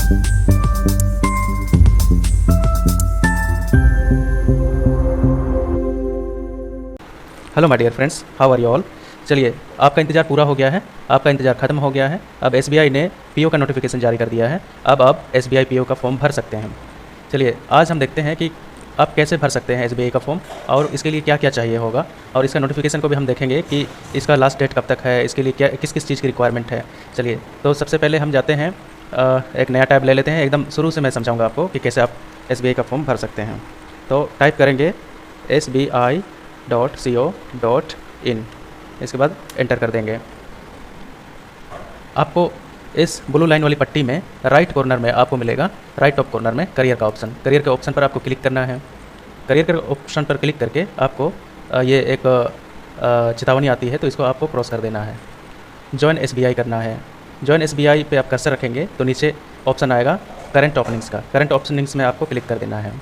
Hello my dear friends, how are you all. चलिए, आपका इंतज़ार पूरा हो गया है, आपका इंतज़ार खत्म हो गया है। अब एसबीआई ने पीओ का नोटिफिकेशन जारी कर दिया है। अब आप एसबीआई पीओ का फॉर्म भर सकते हैं। चलिए, आज हम देखते हैं कि आप कैसे भर सकते हैं एसबीआई का फॉर्म और इसके लिए क्या क्या चाहिए होगा, और इसका नोटिफिकेशन को भी हम देखेंगे कि इसका लास्ट डेट कब तक है, इसके लिए क्या किस किस चीज़ की रिक्वायरमेंट है। चलिए, तो सबसे पहले हम जाते हैं, एक नया टैब ले लेते हैं। एकदम शुरू से मैं समझाऊँगा आपको कि कैसे आप एसबीआई का फॉर्म भर सकते हैं। तो टाइप करेंगे sbi.co.in, इसके बाद एंटर कर देंगे। आपको इस ब्लू लाइन वाली पट्टी में राइट कॉर्नर में आपको मिलेगा, राइट टॉप कॉर्नर में करियर का ऑप्शन। करियर के ऑप्शन पर आपको क्लिक करना है। करियर के ऑप्शन पर क्लिक करके आपको ये एक चेतावनी आती है, तो इसको आपको क्रॉस कर देना है। जॉइन एसबीआई करना है। जॉइन एसबीआई पे आप कर्सर रखेंगे तो नीचे ऑप्शन आएगा करंट ओपनिंग्स का। करंट ओपनिंग्स में आपको क्लिक कर देना है।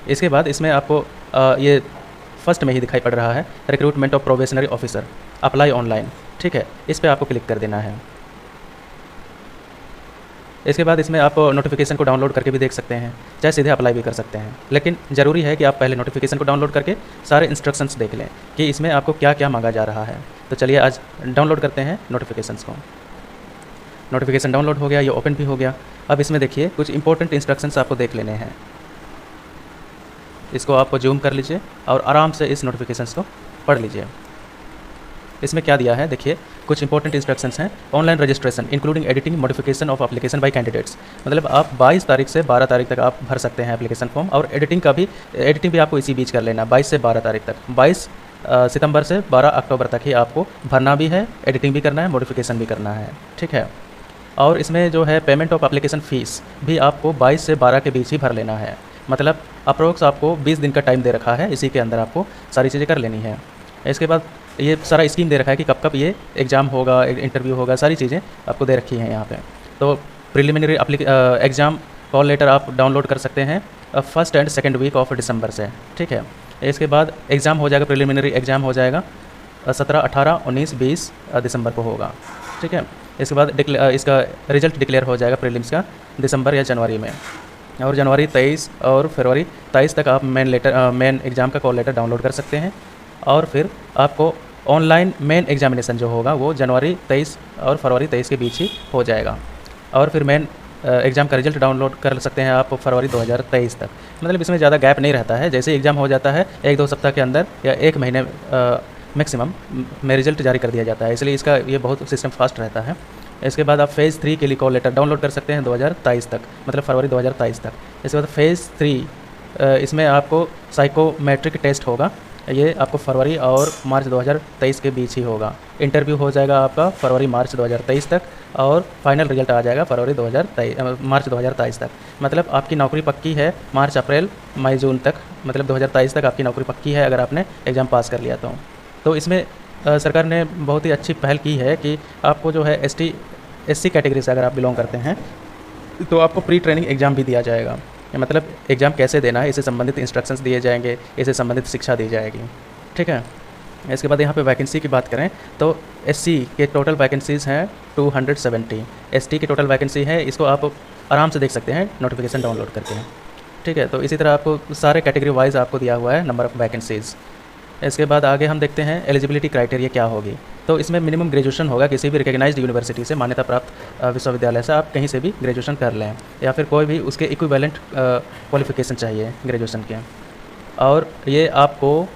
इसके बाद इसमें आपको ये फर्स्ट में ही दिखाई पड़ रहा है, recruitment of probationary officer, apply online. ठीक है, इस पर आपको क्लिक कर देना है। इसके बाद इसमें आप नोटिफिकेशन को डाउनलोड करके भी देख सकते हैं, चाहे सीधे अप्लाई भी कर सकते हैं, लेकिन ज़रूरी है कि आप पहले नोटिफिकेशन को डाउनलोड करके सारे इंस्ट्रक्शंस देख लें कि इसमें आपको क्या क्या मांगा जा रहा है। तो चलिए आज डाउनलोड करते हैं नोटिफिकेशंस को। नोटिफिकेशन डाउनलोड हो गया, ये ओपन भी हो गया। अब इसमें देखिए कुछ इंपॉर्टेंट इंस्ट्रक्शंस आपको देख लेने हैं। इसको आपको जूम कर लीजिए और आराम से इस नोटिफिकेशंस को पढ़ लीजिए। इसमें क्या दिया है देखिए, कुछ इंपॉर्टेंट इंस्ट्रक्शंस हैं। Online registration including editing modification of application by candidates, मतलब आप 22 तारीख से 12 तारीख तक आप भर सकते हैं एप्लीकेशन फॉर्म, और एडिटिंग भी आपको इसी बीच कर लेना, 22 से 12 तारीख तक। 22 सितंबर से 12 अक्टूबर तक ही आपको भरना भी है, एडिटिंग भी करना है, मॉडिफिकेशन भी करना है। ठीक है, और इसमें जो है पेमेंट ऑफ एप्लीकेशन फ़ीस भी आपको 22 से 12 के बीच ही भर लेना है। मतलब अप्रोक्स आपको 20 दिन का टाइम दे रखा है, इसी के अंदर आपको सारी चीज़ें कर लेनी है। इसके बाद ये सारा स्कीम दे रखा है कि कब कब ये एग्ज़ाम होगा, इंटरव्यू होगा, सारी चीज़ें आपको दे रखी हैं यहाँ पे। तो प्रिलिमिनरी एग्ज़ाम कॉल लेटर आप डाउनलोड कर सकते हैं first and second week of December से। ठीक है, इसके बाद एग्ज़ाम हो जाएगा, प्रिलिमिनरी एग्ज़ाम हो जाएगा 17, 18, 19, 20 दिसंबर को होगा। ठीक है, इसके बाद इसका रिजल्ट डिक्लेयर हो जाएगा प्रीलिम्स का दिसंबर या जनवरी में, और जनवरी 23 और फरवरी 23 तक आप मेन एग्ज़ाम का कॉल लेटर डाउनलोड कर सकते हैं। और फिर आपको ऑनलाइन मेन एग्जामिनेशन जो होगा वो जनवरी 23 और फरवरी 23 के बीच ही हो जाएगा, और फिर मेन एग्ज़ाम का रिजल्ट डाउनलोड कर सकते हैं आप फरवरी 2023 तक। मतलब इसमें ज़्यादा गैप नहीं रहता है, जैसे एग्ज़ाम हो जाता है 1-2 सप्ताह के अंदर या 1 महीने मैक्सिमम में रिजल्ट जारी कर दिया जाता है, इसलिए इसका ये बहुत सिस्टम फास्ट रहता है। इसके बाद आप फेज़ 3 के लिए कॉल लेटर डाउनलोड कर सकते हैं 2023 तक, मतलब फरवरी 2023 तक। इसके बाद फेज़ 3 इसमें आपको साइकोमेट्रिक टेस्ट होगा, ये आपको फरवरी और मार्च 2023 के बीच ही होगा। इंटरव्यू हो जाएगा आपका फरवरी मार्च 2023 तक, और फाइनल रिजल्ट आ जाएगा मार्च 2023 तक। मतलब आपकी नौकरी पक्की है मार्च, अप्रैल, मई, जून तक, मतलब 2023 तक आपकी नौकरी पक्की है अगर आपने एग्ज़ाम पास कर लिया तो इसमें सरकार ने बहुत ही अच्छी पहल की है कि आपको जो है SC कैटेगरी से अगर आप बिलोंग करते हैं तो आपको प्री ट्रेनिंग एग्ज़ाम भी दिया जाएगा। मतलब एग्ज़ाम कैसे देना है इससे संबंधित इंस्ट्रक्शंस दिए जाएंगे, इससे संबंधित शिक्षा दी जाएगी। ठीक है, इसके बाद यहाँ पे वैकेंसी की बात करें तो SC के टोटल वैकेंसीज़ हैं 270, ST की टोटल वैकेंसी है, इसको आप आराम से देख सकते हैं नोटिफिकेशन डाउनलोड करके। ठीक है, तो इसी तरह आपको सारे कैटेगरी वाइज आपको दिया हुआ है नंबर ऑफ़ वैकेंसीज़। इसके बाद आगे हम देखते हैं एलिजिबिलिटी क्राइटेरिया क्या होगी। तो इसमें मिनिमम ग्रेजुएशन होगा, किसी भी रिकग्नाइज्ड यूनिवर्सिटी से, मान्यता प्राप्त विश्वविद्यालय से आप कहीं से भी ग्रेजुएशन कर लें, या फिर कोई भी उसके इक्विवेलेंट क्वालिफिकेशन चाहिए ग्रेजुएशन के। और ये आपको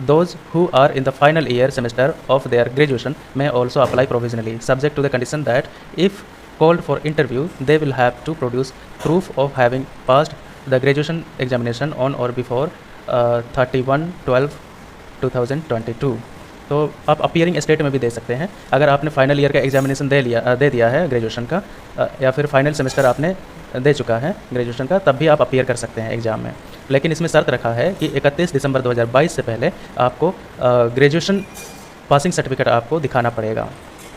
those who are in the final year semester of their graduation में also apply provisionally subject to the condition that if called for interview they will have to produce proof of having passed the graduation examination on or before 31/12/2022। तो आप appearing state में भी दे सकते हैं, अगर आपने final year का examination दे दिया है ग्रेजुएशन का, या फिर फाइनल सेमेस्टर आपने दे चुका है ग्रेजुएशन का, तब भी आप अपीयर कर सकते हैं एग्ज़ाम में। लेकिन इसमें शर्त रखा है कि 31 दिसंबर 2022 से पहले आपको ग्रेजुएशन पासिंग सर्टिफिकेट आपको दिखाना पड़ेगा।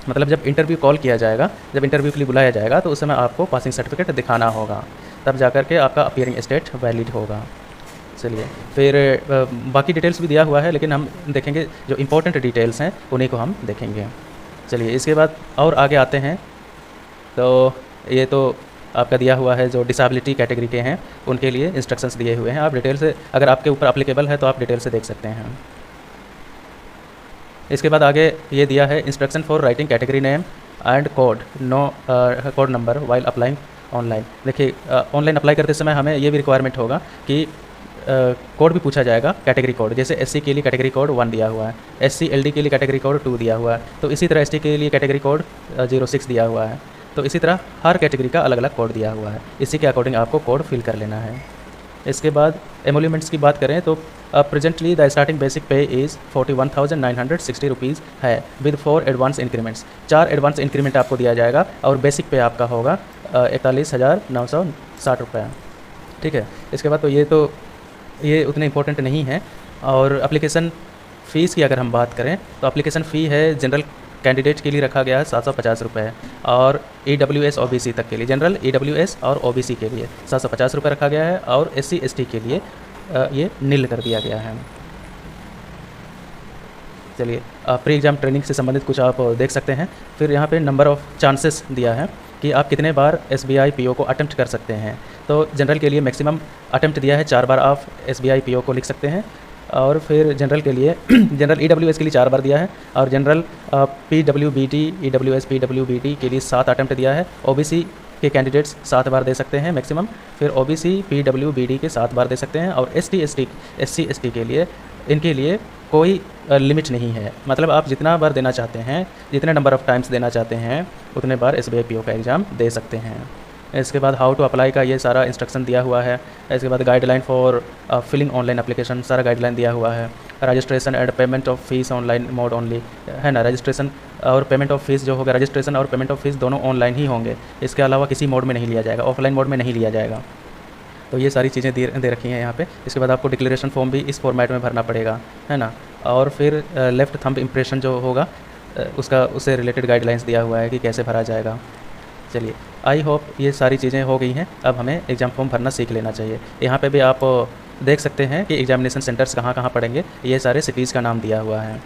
मतलब जब इंटरव्यू कॉल किया जाएगा, जब इंटरव्यू के लिए बुलाया जाएगा तो उस समय आपको पासिंग सर्टिफिकेट दिखाना होगा, तब जाकर के आपका अपीयरिंग स्टेट वैलिड होगा। चलिए फिर बाकी डिटेल्स भी दिया हुआ है, लेकिन हम देखेंगे जो इम्पोर्टेंट डिटेल्स हैं उन्हीं को हम देखेंगे। चलिए इसके बाद और आगे आते हैं। तो ये तो आपका दिया हुआ है जो डिसेबिलिटी कैटेगरी के हैं उनके लिए इंस्ट्रक्शंस दिए हुए हैं। आप डिटेल से, अगर आपके ऊपर अप्लीकेबल है तो आप डिटेल से देख सकते हैं। इसके बाद आगे ये दिया है instruction for writing category name and code code number while applying online. देखिए ऑनलाइन अप्लाई करते समय हमें ये भी रिक्वायरमेंट होगा कि कोड भी पूछा जाएगा, कैटेगरी कोड। जैसे एससी के लिए कैटेगरी कोड 1 दिया हुआ है, एससी एलडी के लिए कैटेगरी कोड 2 दिया हुआ है, तो इसी तरह एसटी के लिए कैटेगरी कोड 06 दिया हुआ है। तो इसी तरह हर कैटेगरी का अलग अलग कोड दिया हुआ है, इसी के अकॉर्डिंग आपको कोड फिल कर लेना है। इसके बाद एमोल्यूमेंट्स की बात करें तो प्रेजेंटली द स्टार्टिंग बेसिक पे इज़ 41,960 रुपीज़ है with 4 advance increments. 4 advance increment आपको दिया जाएगा और बेसिक पे आपका होगा 41,960 रुपये। ठीक है। इसके बाद तो ये उतने इंपॉर्टेंट नहीं है। और एप्लीकेशन फ़ीस की अगर हम बात करें तो एप्लीकेशन फ़ी है जनरल कैंडिडेट के लिए रखा गया है 750 रुपये, और EWS OBC तक के लिए, जनरल EWS और OBC के लिए 750 रुपये रखा गया है, और SC ST के लिए ये नील कर दिया गया है। चलिए प्री एग्ज़ाम ट्रेनिंग से संबंधित कुछ आप देख सकते हैं। फिर यहाँ पे नंबर ऑफ़ चांसेस दिया है कि आप कितने बार SBI PO को अटेम्प्ट कर सकते हैं। तो जनरल के लिए मैक्सिमम अटेम्प्ट दिया है, 4 बार आप SBI PO को लिख सकते हैं। और फिर जनरल के लिए जनरल EWS के लिए 4 बार दिया है, और जनरल PWBD EWS PWBD के लिए 7 अटेम्प्ट दिया है। OBC के कैंडिडेट्स 7 बार दे सकते हैं मैक्सिमम, फिर OBC PWBD के 7 बार दे सकते हैं, और ST SC ST के लिए इनके लिए कोई लिमिट नहीं है। मतलब आप जितना बार देना चाहते हैं, जितने नंबर ऑफ़ टाइम्स देना चाहते हैं, उतने बार SBI PO का एग्ज़ाम दे सकते हैं। इसके बाद हाउ टू अप्लाई का ये सारा इंस्ट्रक्शन दिया हुआ है। इसके बाद guideline for filling online application, सारा गाइडलाइन दिया हुआ है। Registration and payment of fees online mode only, है ना। रजिस्ट्रेशन और पेमेंट ऑफ फीस जो होगा, रजिस्ट्रेशन और पेमेंट ऑफ फीस दोनों ऑनलाइन ही होंगे, इसके अलावा किसी मोड में नहीं लिया जाएगा, ऑफलाइन मोड में नहीं लिया जाएगा। तो ये सारी चीज़ें दे रखी हैं यहाँ पे। इसके बाद आपको डिक्लेरेशन फॉर्म भी इस फॉर्मेट में भरना पड़ेगा, है ना। और फिर लेफ़्ट थंब इम्प्रेशन जो होगा उससे रिलेटेड गाइडलाइंस दिया हुआ है कि कैसे भरा जाएगा। चलिए आई होप ये सारी चीज़ें हो गई हैं। अब हमें एग्ज़ाम फॉर्म भरना सीख लेना चाहिए। यहाँ पे भी आप देख सकते हैं कि एग्जामिनेशन सेंटर्स कहाँ कहाँ पड़ेंगे, ये सारे सिटीज़ का नाम दिया हुआ है,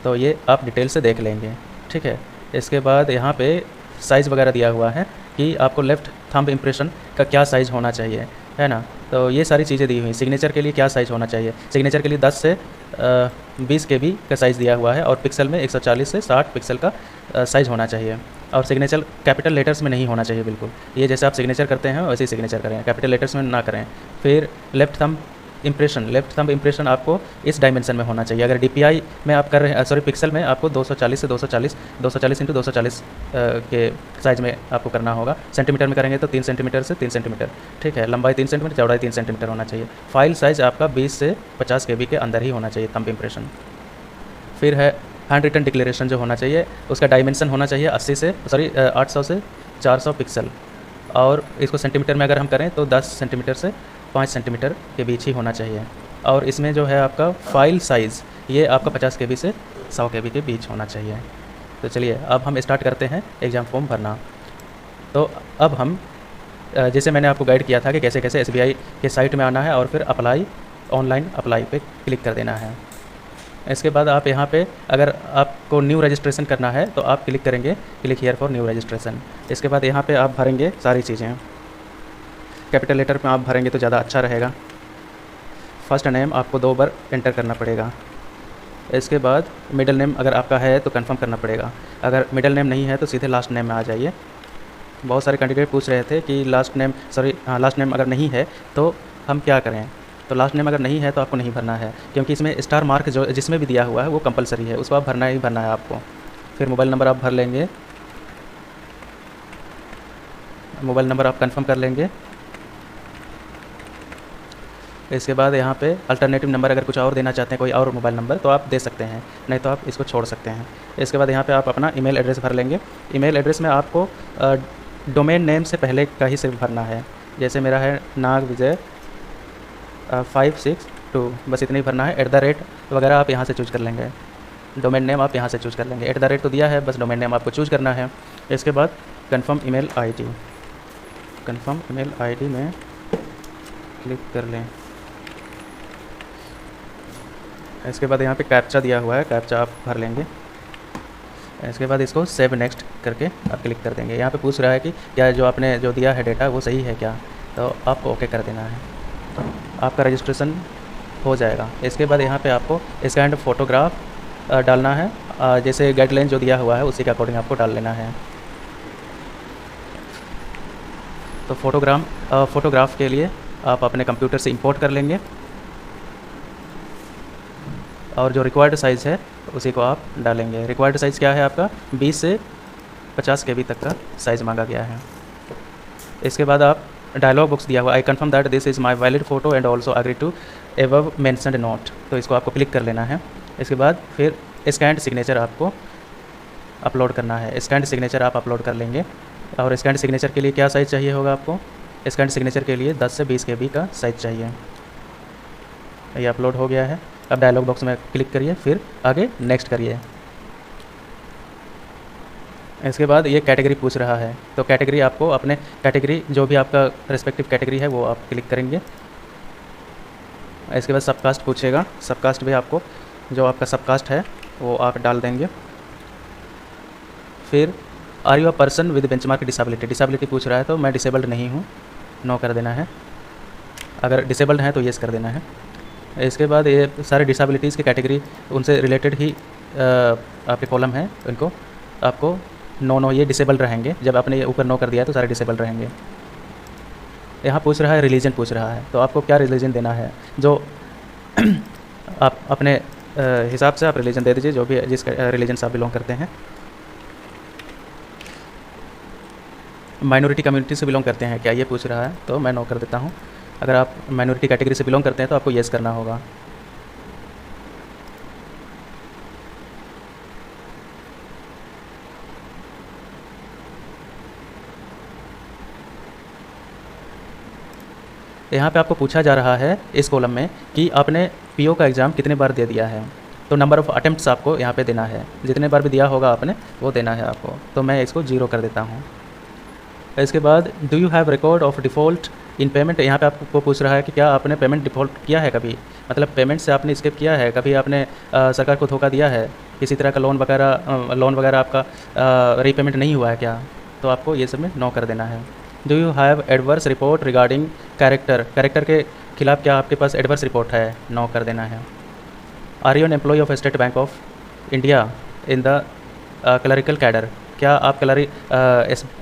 तो ये आप डिटेल से देख लेंगे। ठीक है। इसके बाद यहाँ पे साइज़ वगैरह दिया हुआ है कि आपको लेफ़्ट थंब इम्प्रेशन का क्या साइज़ होना चाहिए, है ना। तो ये सारी चीज़ें दी हुई। सिग्नेचर के लिए क्या साइज़ होना चाहिए, सिग्नेचर के लिए 10 से 20 KB का साइज़ दिया हुआ है, और पिक्सल में 140 से 60 पिक्सल का साइज़ होना चाहिए। और सिग्नेचर कैपिटल लेटर्स में नहीं होना चाहिए बिल्कुल। ये जैसे आप सिग्नेचर करते हैं वैसे ही सिग्नेचर करें, कैपिटल लेटर्स में ना करें। फिर लेफ़्ट थंब इम्प्रेशन आपको इस डायमेंशन में होना चाहिए। अगर DPI में आप कर रहे हैं, सॉरी पिक्सल में, आपको 240 से 240 × 240 के साइज़ में आपको करना होगा। सेंटीमीटर में करेंगे तो 3 सेंटीमीटर से 3 सेंटीमीटर। ठीक है। लंबाई 3 सेंटीमीटर, चौड़ाई 3 सेंटीमीटर होना चाहिए। फाइल साइज़ आपका 20 से 50 KB के अंदर ही होना चाहिए थंब इम्प्रेशन। फिर है हैंड रिटन डिक्लेरेशन जो होना चाहिए, उसका डायमेंशन होना चाहिए 800 से 400 पिक्सल, और इसको सेंटीमीटर में अगर हम करें तो 10 सेंटीमीटर से 5 सेंटीमीटर के बीच ही होना चाहिए। और इसमें जो है आपका फ़ाइल साइज़ ये आपका 50 KB से 100 KB के बीच होना चाहिए। तो चलिए अब हम स्टार्ट करते हैं एग्ज़ाम फॉर्म भरना। तो अब हम जैसे मैंने आपको गाइड किया था कि कैसे कैसे SBI के साइट में आना है और फिर ऑनलाइन अप्लाई पे क्लिक कर देना है। इसके बाद आप यहाँ पे अगर आपको न्यू रजिस्ट्रेशन करना है तो आप क्लिक करेंगे, click here for new registration. इसके बाद यहाँ पे आप भरेंगे सारी चीज़ें। कैपिटल लेटर में आप भरेंगे तो ज़्यादा अच्छा रहेगा। फर्स्ट नेम आपको 2 बार एंटर करना पड़ेगा। इसके बाद मिडिल नेम अगर आपका है तो कंफर्म करना पड़ेगा। अगर मिडिल नेम नहीं है तो सीधे लास्ट नेम में आ जाइए। बहुत सारे कैंडिडेट पूछ रहे थे कि लास्ट नेम अगर नहीं है तो हम क्या करें। तो लास्ट नेम अगर नहीं है तो आपको नहीं भरना है, क्योंकि इसमें स्टार मार्क जो जिसमें भी दिया हुआ है वो कंपलसरी है, उसको आप भरना ही भरना है आपको। फिर मोबाइल नंबर आप भर लेंगे, मोबाइल नंबर आप कंफर्म कर लेंगे। इसके बाद यहाँ पे अल्टरनेटिव नंबर अगर कुछ और देना चाहते हैं, कोई और मोबाइल नंबर, तो आप दे सकते हैं, नहीं तो आप इसको छोड़ सकते हैं। इसके बाद यहाँ पे आप अपना ईमेल एड्रेस भर लेंगे। ईमेल एड्रेस में आपको डोमेन नेम से पहले का ही सिर्फ भरना है। जैसे मेरा है नागविजय 562, बस इतना ही भरना है। @ वगैरह आप यहाँ से चूज कर लेंगे। डोमेन नेम आप यहाँ से चूज कर लेंगे। @ तो दिया है, बस डोमेन नेम आपको चूज करना है। इसके बाद कन्फर्म ईमेल आईडी में क्लिक कर लें। इसके बाद यहाँ पे कैप्चा दिया हुआ है, कैप्चा आप भर लेंगे। इसके बाद इसको सेव नेक्स्ट करके आप क्लिक कर देंगे। यहाँ पे पूछ रहा है कि क्या जो आपने जो दिया है डेटा वो सही है क्या, तो आपको ओके कर देना है, आपका रजिस्ट्रेशन हो जाएगा। इसके बाद यहाँ पे आपको स्कैन्ड फ़ोटोग्राफ डालना है, जैसे गाइडलाइन जो दिया हुआ है उसी के अकॉर्डिंग आपको डाल लेना है। तो फ़ोटोग्राफ के लिए आप अपने कंप्यूटर से इंपोर्ट कर लेंगे और जो रिक्वायर्ड साइज़ है उसी को आप डालेंगे। रिक्वायर्ड साइज़ क्या है आपका 20 से 50 KB तक का साइज़ मांगा गया है। इसके बाद आप डायलॉग बॉक्स दिया हुआ I confirm that this is my valid photo and also agree to above mentioned note, तो इसको आपको क्लिक कर लेना है। इसके बाद फिर स्कैन्ड सिग्नेचर आपको अपलोड करना है। स्कैन्ड सिग्नेचर आप अपलोड कर लेंगे और स्कैन्ड सिग्नेचर के लिए क्या साइज़ चाहिए होगा आपको, स्कैन्ड सिग्नेचर के लिए 10 से 20 KB का साइज़ चाहिए। ये अपलोड हो गया है। अब डायलॉग बॉक्स में क्लिक करिए, फिर आगे नेक्स्ट करिए। इसके बाद ये कैटेगरी पूछ रहा है, तो कैटेगरी आपको अपने कैटेगरी जो भी आपका रिस्पेक्टिव कैटेगरी है वो आप क्लिक करेंगे। इसके बाद सबकास्ट पूछेगा, सबकास्ट भी आपको जो आपका सबकास्ट है वो आप डाल देंगे। फिर are you a person with benchmark disability, disability पूछ रहा है तो मैं डिसेबल्ड नहीं हूँ, नो कर देना है। अगर डिसेबल्ड है तो येस कर देना है। इसके बाद ये सारे डिसेबिलिटीज़ की कैटेगरी उनसे रिलेटेड ही आपके कॉलम हैं, इनको आपको नो ये डिसेबल्ड रहेंगे। जब आपने ये ऊपर नो कर दिया तो सारे डिसेबल्ड रहेंगे। यहाँ पूछ रहा है रिलीजन पूछ रहा है, तो आपको क्या रिलीजन देना है, जो आप अपने हिसाब से आप रिलीजन दे दीजिए, जो भी जिस रिलीजन से आप बिलोंग करते हैं। माइनॉरिटी कम्युनिटी से बिलोंग करते हैं क्या, ये पूछ रहा है, तो मैं नो कर देता हूँ। अगर आप माइनॉरिटी कैटेगरी से बिलोंग करते हैं तो आपको येस करना होगा। यहाँ पे आपको पूछा जा रहा है इस कॉलम में कि आपने पीओ का एग्ज़ाम कितने बार दे दिया है, तो नंबर ऑफ़ अटेम्प्ट्स आपको यहाँ पे देना है, जितने बार भी दिया होगा आपने वो देना है आपको, तो मैं इसको 0 कर देता हूँ। इसके बाद do you have record of default in payment, यहाँ पे आपको पूछ रहा है कि क्या आपने पेमेंट डिफ़ॉल्ट किया है कभी, मतलब पेमेंट से आपने स्किप किया है कभी, आपने सरकार को धोखा दिया है, किसी तरह का लोन वगैरह आपका रीपेमेंट नहीं हुआ है क्या, तो आपको ये सब में नो कर देना है। Do you have adverse report regarding character के खिलाफ क्या आपके पास एडवर्स रिपोर्ट है, नो कर देना है। Are you an employee of State Bank of India in the clerical cadre, क्या आप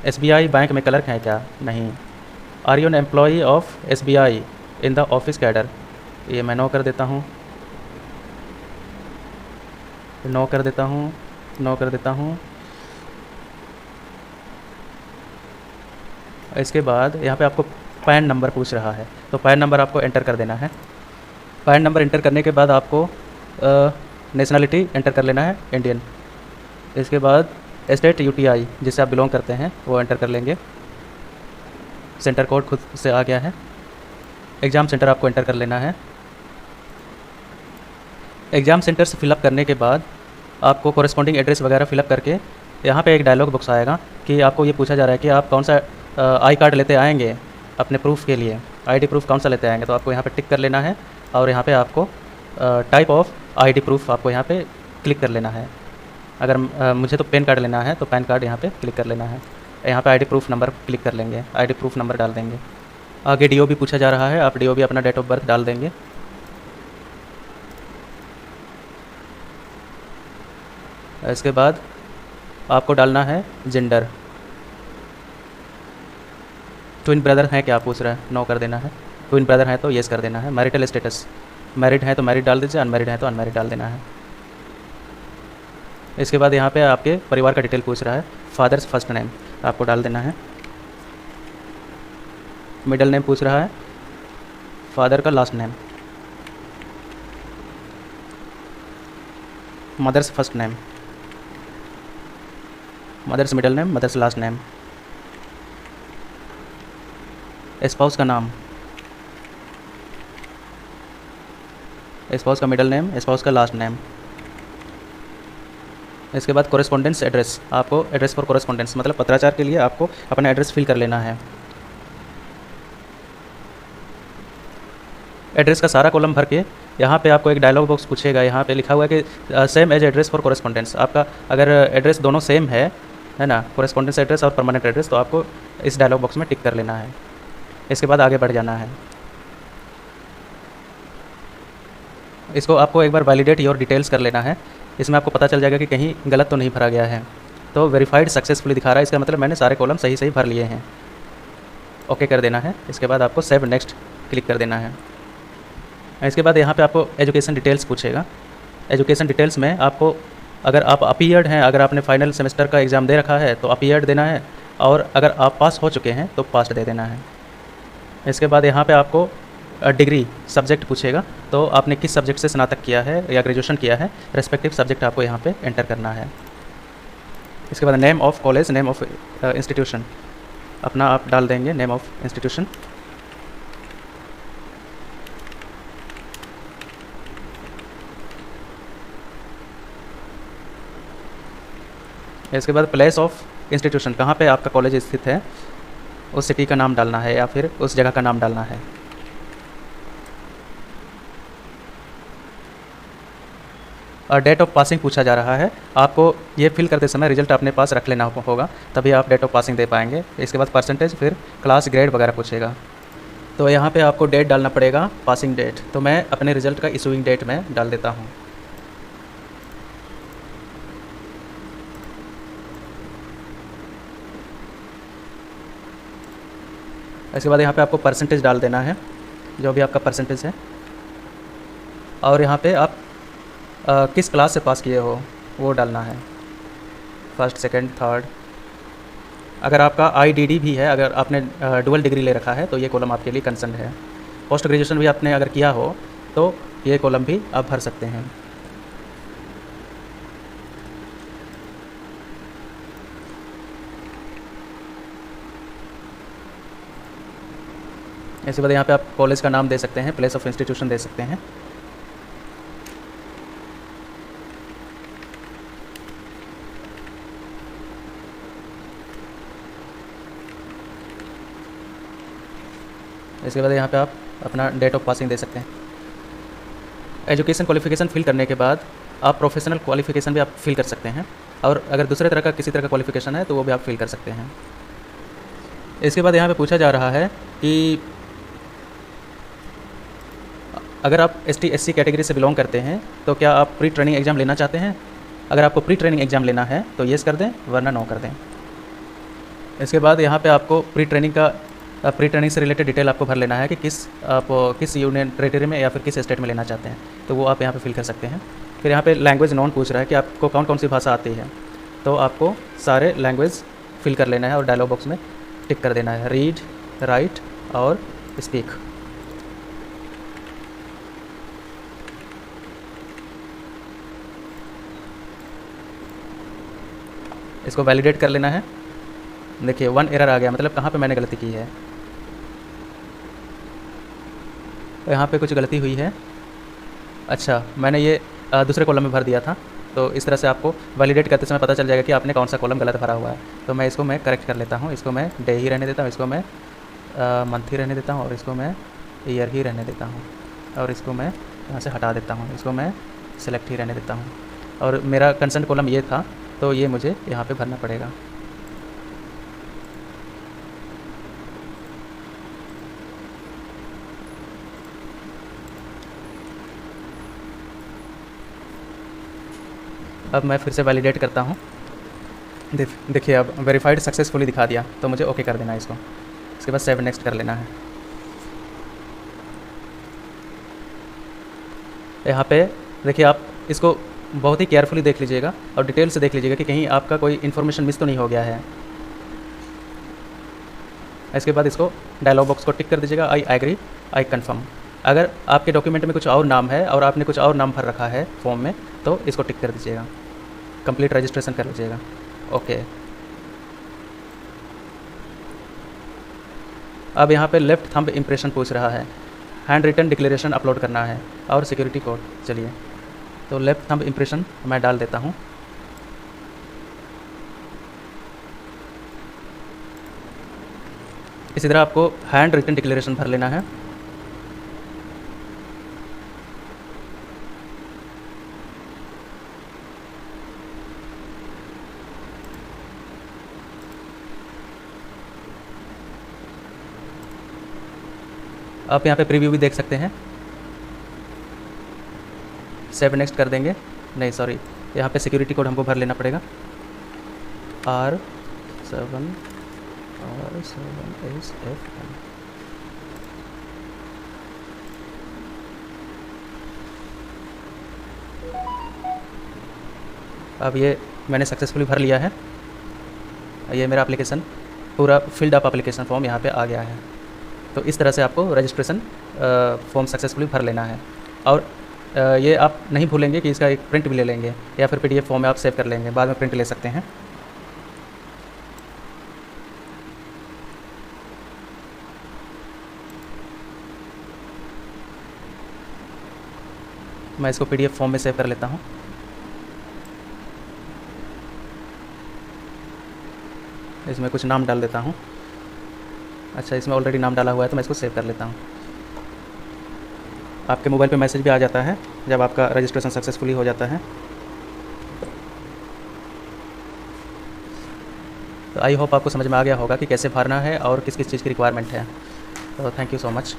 SBI बैंक में क्लर्क हैं क्या, नहीं। Are you an employee of SBI in the office cadre, ये मैं नो कर देता हूँ, नो कर देता हूँ, नो कर देता हूँ। इसके बाद यहाँ पे आपको पैन नंबर पूछ रहा है, तो पैन नंबर आपको एंटर कर देना है। पैन नंबर एंटर करने के बाद आपको नेशनलिटी एंटर कर लेना है, इंडियन। इसके बाद स्टेट UTI जिससे आप बिलोंग करते हैं वो एंटर कर लेंगे। सेंटर कोड खुद से आ गया है। एग्ज़ाम सेंटर आपको एंटर कर लेना है। एग्ज़ाम सेंटर से फिलअप करने के बाद आपको कोरेस्पॉन्डिंग एड्रेस वगैरह फिलअप करके यहाँ पे एक डायलॉग बॉक्स आएगा कि आपको ये पूछा जा रहा है कि आप कौन सा आई कार्ड लेते आएंगे अपने प्रूफ के लिए, ID प्रूफ कौन सा लेते आएंगे, तो आपको यहाँ पे टिक कर लेना है और यहाँ पे आपको टाइप ऑफ ID प्रूफ आपको यहाँ पे क्लिक कर लेना है। अगर मुझे तो पैन कार्ड लेना है तो पैन कार्ड यहाँ पे क्लिक कर लेना है। यहाँ पे ID प्रूफ नंबर क्लिक कर लेंगे, ID प्रूफ नंबर डाल देंगे। आगे DOB पूछा जा रहा है, आप DOB अपना डेट ऑफ बर्थ डाल देंगे। इसके बाद आपको डालना है जेंडर, ट्विन ब्रदर हैं क्या पूछ रहा है, नो कर देना है। ट्विन ब्रदर हैं तो येस कर देना है। मैरिटल स्टेटस, मैरिड है तो मैरिड डाल दीजिए, अनमैरिड है तो अनमैरिड डाल देना है। इसके बाद यहाँ पे आपके परिवार का डिटेल पूछ रहा है। फादर्स फर्स्ट नेम आपको डाल देना है। मिडिल नेम पूछ रहा है, फादर का last name. Mother's first name, mother's middle name, mother's last name. Spouse का नाम, स्पाउस का मिडिल नेम, स्पाउस का लास्ट नेम। इसके बाद कोरेस्पोंडेंस एड्रेस, आपको एड्रेस फॉर कोरेस्पोंडेंस मतलब पत्राचार के लिए आपको अपना एड्रेस फिल कर लेना है। एड्रेस का सारा कॉलम भर के यहाँ पे आपको एक डायलॉग बॉक्स पूछेगा। यहाँ पे लिखा हुआ है कि same as address for correspondence. आपका अगर एड्रेस दोनों सेम है ना, कोरेस्पोंडेंस एड्रेस और परमानेंट एड्रेस, तो आपको इस डायलॉग बॉक्स में टिक कर लेना है। इसके बाद आगे बढ़ जाना है। इसको आपको एक बार वैलिडेट योर डिटेल्स कर लेना है। इसमें आपको पता चल जाएगा कि कहीं गलत तो नहीं भरा गया है। तो वेरीफाइड सक्सेसफुली दिखा रहा है, इसका मतलब मैंने सारे कॉलम सही सही भर लिए हैं। ओके कर देना है। इसके बाद आपको सेव नेक्स्ट क्लिक कर देना है। इसके बाद यहाँ पे आपको एजुकेशन डिटेल्स पूछेगा। एजुकेशन डिटेल्स में आपको, अगर आप अपीयर्ड हैं, अगर आपने फाइनल सेमेस्टर का एग्ज़ाम दे रखा है तो अपीयर्ड देना है, और अगर आप पास हो चुके हैं तो पास दे देना है। इसके बाद यहाँ पे आपको डिग्री सब्जेक्ट पूछेगा, तो आपने किस सब्जेक्ट से स्नातक किया है या ग्रेजुएशन किया है, रेस्पेक्टिव सब्जेक्ट आपको यहाँ पे एंटर करना है। इसके बाद name of college, name of institution अपना आप डाल देंगे, नेम ऑफ़ इंस्टीट्यूशन। इसके बाद प्लेस ऑफ इंस्टीट्यूशन, कहाँ पे आपका कॉलेज स्थित है, उस सिटी का नाम डालना है या फिर उस जगह का नाम डालना है। और डेट ऑफ पासिंग पूछा जा रहा है। आपको ये फिल करते समय रिजल्ट अपने पास रख लेना होगा, तभी आप डेट ऑफ पासिंग दे पाएंगे। इसके बाद परसेंटेज, फिर क्लास, ग्रेड वगैरह पूछेगा। तो यहाँ पे आपको डेट डालना पड़ेगा, पासिंग डेट। तो मैं अपने रिजल्ट का इशूइंग डेट में डाल देता हूँ। इसके बाद यहाँ पे आपको परसेंटेज डाल देना है, जो भी आपका परसेंटेज है। और यहाँ पे आप किस क्लास से पास किए हो वो डालना है, फर्स्ट, सेकंड, थर्ड। अगर आपका आईडीडी भी है, अगर आपने डुअल डिग्री ले रखा है तो ये कॉलम आपके लिए कंसर्न है। पोस्ट ग्रेजुएशन भी आपने अगर किया हो तो ये कॉलम भी आप भर सकते हैं। इसके बाद यहाँ पे आप कॉलेज का नाम दे सकते हैं, प्लेस ऑफ इंस्टीट्यूशन दे सकते हैं। इसके बाद यहाँ पे आप अपना डेट ऑफ पासिंग दे सकते हैं। एजुकेशन क्वालिफिकेशन फिल करने के बाद आप प्रोफेशनल क्वालिफिकेशन भी आप फिल कर सकते हैं, और अगर दूसरे तरह का किसी तरह का क्वालिफिकेशन है तो वो भी आप फिल कर सकते हैं। इसके बाद यहाँ पे पूछा जा रहा है कि अगर आप ST/SC कैटेगरी से बिलोंग करते हैं तो क्या आप प्री ट्रेनिंग एग्ज़ाम लेना चाहते हैं। अगर आपको प्री ट्रेनिंग एग्ज़ाम लेना है तो येस कर दें, वरना नो कर दें। इसके बाद यहाँ पे आपको प्री ट्रेनिंग से रिलेटेड डिटेल आपको भर लेना है कि आप किस यूनियन टेरेटरी में या फिर किस स्टेट में लेना चाहते हैं, तो वो आप यहाँ पे फिल कर सकते हैं। फिर यहाँ पे लैंग्वेज नॉन पूछ रहा है कि आपको कौन कौन सी भाषा आती है, तो आपको सारे लैंग्वेज फिल कर लेना है और डायलॉग बॉक्स में टिक कर देना है, रीड, राइट और स्पीक। इसको वैलिडेट कर लेना है। देखिए 1 एरर आ गया, मतलब कहाँ पे मैंने गलती की है। तो यहाँ पे कुछ गलती हुई है। अच्छा, मैंने ये दूसरे कॉलम में भर दिया था, तो इस तरह से आपको वैलिडेट करते समय पता चल जाएगा कि आपने कौन सा कॉलम गलत भरा हुआ है। तो मैं इसको मैं करेक्ट कर लेता हूँ। इसको मैं डे ही रहने देता हूँ, इसको मैं मंथ ही रहने देता हूँ, और इसको मैं ईयर ही रहने देता हूँ, और इसको मैं यहाँ से हटा देता हूँ, इसको मैं सेलेक्ट ही रहने देता हूँ। और मेरा कंसर्न कॉलम ये था, तो ये मुझे यहाँ पे भरना पड़ेगा। अब मैं फिर से वैलिडेट करता हूँ। देखिए अब वेरीफाइड सक्सेसफुली दिखा दिया, तो मुझे ओके कर देना है इसको। इसके बाद सेव नेक्स्ट कर लेना है। यहाँ पे देखिए, आप इसको बहुत ही केयरफुली देख लीजिएगा और डिटेल से देख लीजिएगा कि कहीं आपका कोई इन्फॉर्मेशन मिस तो नहीं हो गया है। इसके बाद इसको डायलॉग बॉक्स को टिक कर दीजिएगा, आई एग्री, आई कन्फर्म। अगर आपके डॉक्यूमेंट में कुछ और नाम है और आपने कुछ और नाम भर रखा है फॉर्म में, तो इसको टिक कर दीजिएगा, कंप्लीट रजिस्ट्रेशन कर लीजिएगा। ओके। अब यहाँ पे लेफ़्ट थंब इम्प्रेशन पूछ रहा है, हैंड रिटन डिक्लेरेशन अपलोड करना है और सिक्योरिटी कोड। चलिए, तो लेफ़्ट थंब इम्प्रेशन मैं डाल देता हूँ। इसी तरह आपको हैंड रिटन डिक्लेरेशन भर लेना है। आप यहाँ पे प्रीव्यू भी देख सकते हैं। सेव नेक्स्ट कर देंगे, नहीं सॉरी, यहाँ पे सिक्योरिटी कोड हमको भर लेना पड़ेगा, R7SF1। अब ये मैंने सक्सेसफुली भर लिया है। ये मेरा एप्लीकेशन पूरा फिल्ड अप एप्लीकेशन फॉर्म यहाँ पे आ गया है। तो इस तरह से आपको रजिस्ट्रेशन फॉर्म सक्सेसफुली भर लेना है। और ये आप नहीं भूलेंगे कि इसका एक प्रिंट भी ले लेंगे, या फिर PDF फॉर्म में आप सेव कर लेंगे, बाद में प्रिंट ले सकते हैं। मैं इसको PDF फॉर्म में सेव कर लेता हूँ। इसमें कुछ नाम डाल देता हूँ। अच्छा, इसमें ऑलरेडी नाम डाला हुआ है तो मैं इसको सेव कर लेता हूँ। आपके मोबाइल पे मैसेज भी आ जाता है जब आपका रजिस्ट्रेशन सक्सेसफुली हो जाता है। तो आई होप आपको समझ में आ गया होगा कि कैसे भरना है और किस किस चीज़ की रिक्वायरमेंट है। तो थैंक यू सो मच।